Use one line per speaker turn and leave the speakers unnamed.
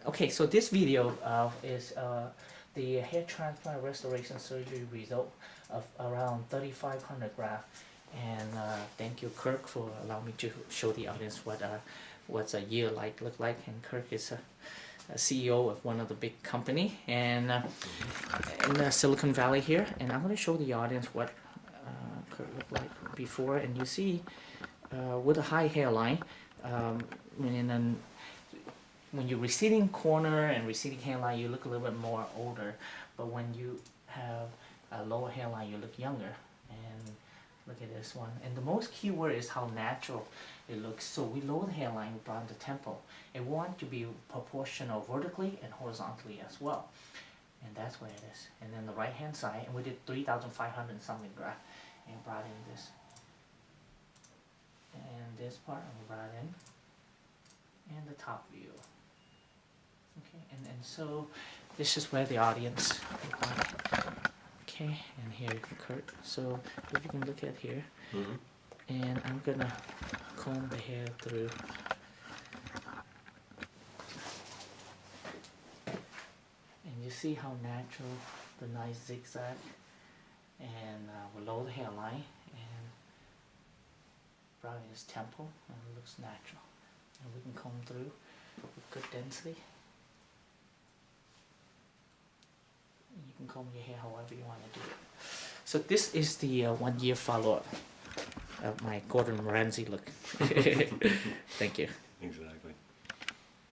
okay, so this video is the hair transplant restoration surgery result of around 3,500 grafts. And thank you, Kirk, for allowing me to show the audience what's a year look like. And Kirk is a CEO of one of the big company and in Silicon Valley here. And I'm going to show the audience what Kirk looked like before. And you see, with a high hairline, and then when you're receding corner and receding hairline, you look a little bit more older. But when you have a lower hairline, you look younger. And look at this one. And the most key word is how natural it looks. So we lower the hairline, we broaden the temple. And we want to be proportional vertically and horizontally as well. And that's what it is. And then the right hand side, and we did 3,500 something graft and brought in this. And this part, and we brought in. And the top view. Okay, and so this is where the audience look like. Okay, and here Kurt. So if you can look at here, and I'm gonna comb the hair through. And you see how natural, the nice zigzag, and we'll lower the hairline and broaden his temple, and it looks natural. And we can comb through with good density. You can comb your hair however you want to do it. So this is the 1 year follow-up of my Gordon Ramsay look. Thank you.
Exactly.